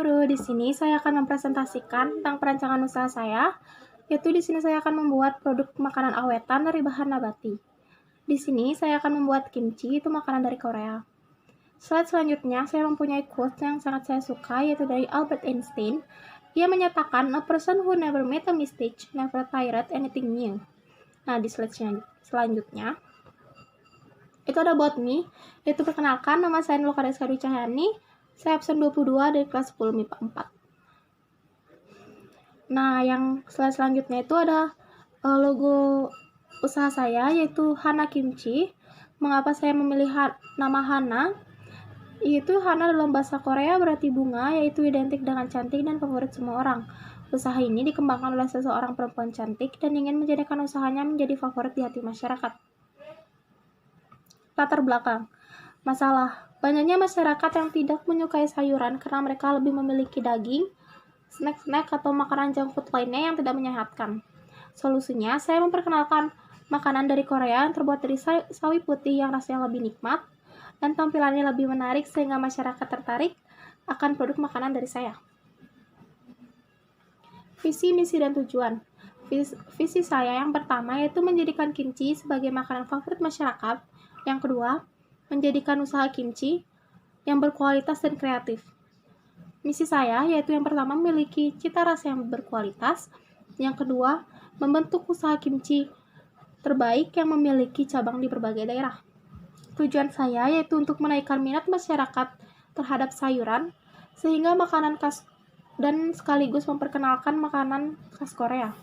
Guru, di sini saya akan mempresentasikan tentang perancangan usaha saya, yaitu di sini saya akan membuat produk makanan awetan dari bahan nabati. Di sini saya akan membuat kimchi, itu makanan dari Korea. Slide selanjutnya, saya mempunyai quote yang sangat saya suka, yaitu dari Albert Einstein. Ia menyatakan, "A person who never made a mistake never tried anything new." Nah, di slide selanjutnya, itu ada about me, yaitu perkenalkan, nama saya Nurul Kadeska Dwi Cahyani, saya absen 22 dari kelas 10 MIPA 4. Nah, yang slide selanjutnya itu ada logo usaha saya, yaitu Hana Kimchi. Mengapa saya memilih nama Hana? Yaitu Hana dalam bahasa Korea berarti bunga, yaitu identik dengan cantik dan favorit semua orang. Usaha ini dikembangkan oleh seseorang perempuan cantik dan ingin menjadikan usahanya menjadi favorit di hati masyarakat. Latar belakang. Masalah, banyaknya masyarakat yang tidak menyukai sayuran karena mereka lebih memiliki daging, snack-snack atau makanan junk food lainnya yang tidak menyehatkan. Solusinya, saya memperkenalkan makanan dari Korea yang terbuat dari sawi putih yang rasanya lebih nikmat dan tampilannya lebih menarik sehingga masyarakat tertarik akan produk makanan dari saya. Visi, misi, dan tujuan. Visi saya yang pertama yaitu menjadikan kimchi sebagai makanan favorit masyarakat. Yang kedua, menjadikan usaha kimchi yang berkualitas dan kreatif. Misi saya yaitu yang pertama memiliki cita rasa yang berkualitas, yang kedua membentuk usaha kimchi terbaik yang memiliki cabang di berbagai daerah. Tujuan saya yaitu untuk menaikkan minat masyarakat terhadap sayuran sehingga makanan khas dan sekaligus memperkenalkan makanan khas Korea.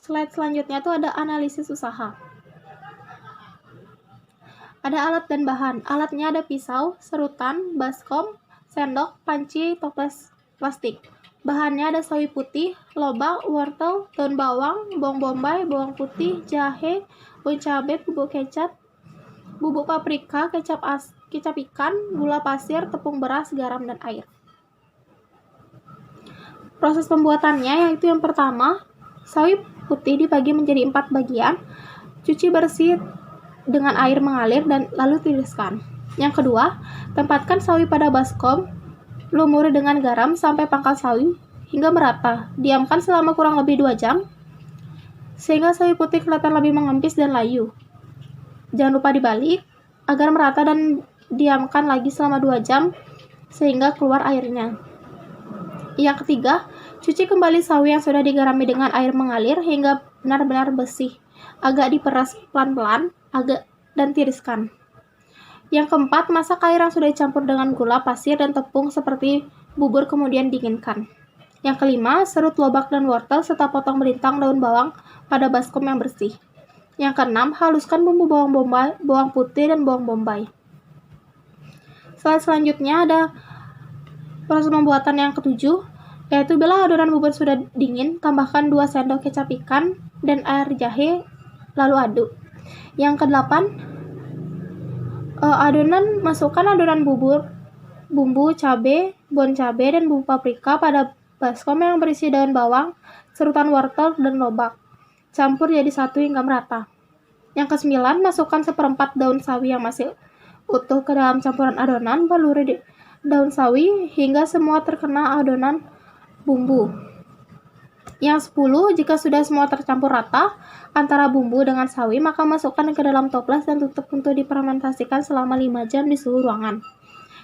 Slide selanjutnya itu ada analisis usaha. Ada alat dan bahan. Alatnya ada pisau, serutan, baskom, sendok, panci, toples plastik. Bahannya ada sawi putih, lobak, wortel, daun bawang, bawang bombay, bawang putih, jahe, daun cabai, bubuk kecap, bubuk paprika, kecap ikan, gula pasir, tepung beras, garam, dan air. Proses pembuatannya yaitu yang pertama, sawi putih dibagi menjadi 4 bagian, cuci bersih dengan air mengalir dan lalu tiriskan. Yang kedua, tempatkan sawi pada baskom, lumuri dengan garam sampai pangkal sawi hingga merata. Diamkan selama kurang lebih 2 jam sehingga sawi putih kelihatan lebih mengempis dan layu. Jangan lupa dibalik agar merata dan diamkan lagi selama 2 jam sehingga keluar airnya. Yang ketiga, cuci kembali sawi yang sudah digarami dengan air mengalir hingga benar-benar bersih. Agak diperas pelan-pelan dan tiriskan. Yang keempat, masak air yang sudah dicampur dengan gula pasir dan tepung seperti bubur kemudian dinginkan. Yang kelima, serut lobak dan wortel serta potong melintang daun bawang pada baskom yang bersih. Yang keenam, haluskan bumbu bawang bombay, bawang putih, dan bawang bombay. Slide selanjutnya ada proses pembuatan yang ketujuh, yaitu bila adonan bubur sudah dingin, tambahkan 2 sendok kecap ikan dan air jahe, lalu aduk. Yang ke-8, masukkan adonan bumbu cabai, bon cabai, dan bumbu paprika pada baskom yang berisi daun bawang, serutan wortel, dan lobak. Campur jadi satu hingga merata. Yang ke-9, masukkan 1/4 daun sawi yang masih utuh ke dalam campuran adonan, baluri daun sawi hingga semua terkena adonan bumbu. Yang 10, jika sudah semua tercampur rata antara bumbu dengan sawi, maka masukkan ke dalam toples dan tutup untuk difermentasikan selama 5 jam di suhu ruangan.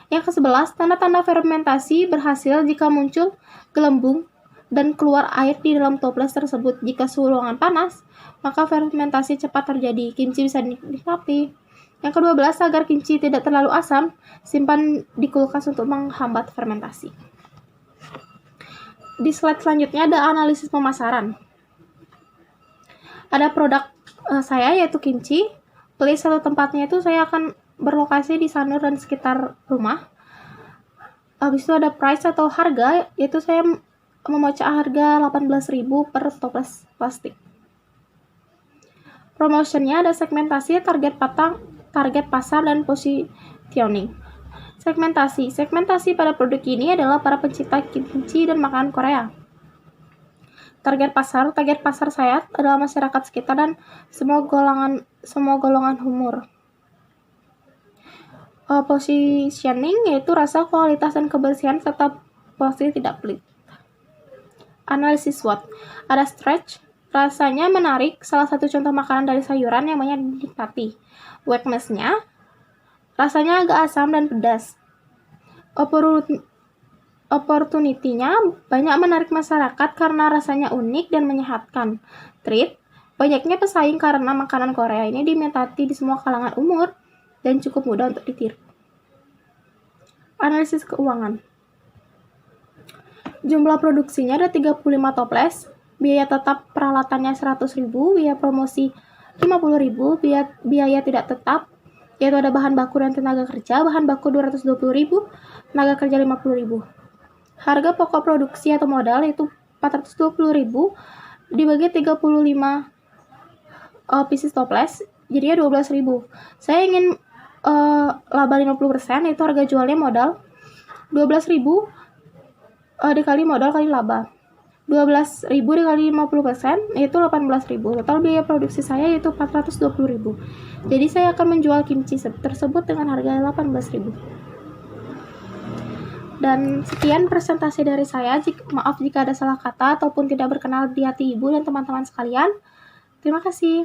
Yang ke-11, tanda-tanda fermentasi berhasil jika muncul gelembung dan keluar air di dalam toples tersebut. Jika suhu ruangan panas, maka fermentasi cepat terjadi. Kimchi bisa dinikmati. Yang ke-12, agar kimchi tidak terlalu asam, simpan di kulkas untuk menghambat fermentasi. Di slide selanjutnya ada analisis pemasaran. Ada produk saya yaitu kimchi. Place atau tempatnya itu saya akan berlokasi di Sanur dan sekitar rumah. Habis itu ada price atau harga, yaitu saya memocok harga 18.000 per toples plastik. Promotionnya ada segmentasi, target pasar, dan positioning. Segmentasi pada produk ini adalah para pencinta kimchi dan makanan Korea. Target pasar saya adalah masyarakat sekitar dan semua golongan umur. Positioning yaitu rasa, kualitas, dan kebersihan serta porsi tidak pelit. Analisis SWOT. Ada stretch, rasanya menarik, salah satu contoh makanan dari sayuran yang banyak dinikmati. Weakness-nya, rasanya agak asam dan pedas. Opportunity-nya, banyak menarik masyarakat karena rasanya unik dan menyehatkan. Treat, banyaknya pesaing karena makanan Korea ini diminati di semua kalangan umur dan cukup mudah untuk ditiru. Analisis keuangan. Jumlah produksinya ada 35 toples, biaya tetap peralatannya 100.000, biaya promosi 50.000, biaya tidak tetap, yaitu ada bahan baku dan tenaga kerja, bahan baku 220.000, tenaga kerja 50.000. Harga pokok produksi atau modal yaitu 420.000, dibagi 35 pieces toples, jadinya 12.000. Saya ingin laba 50%, yaitu harga jualnya modal 12.000 dikali modal kali laba. 12.000 dikali 50%, yaitu 18.000. Total biaya produksi saya yaitu 420.000. Jadi saya akan menjual kimchi tersebut dengan harga 18.000. Dan sekian presentasi dari saya. Maaf jika ada salah kata ataupun tidak berkenan di hati ibu dan teman-teman sekalian. Terima kasih.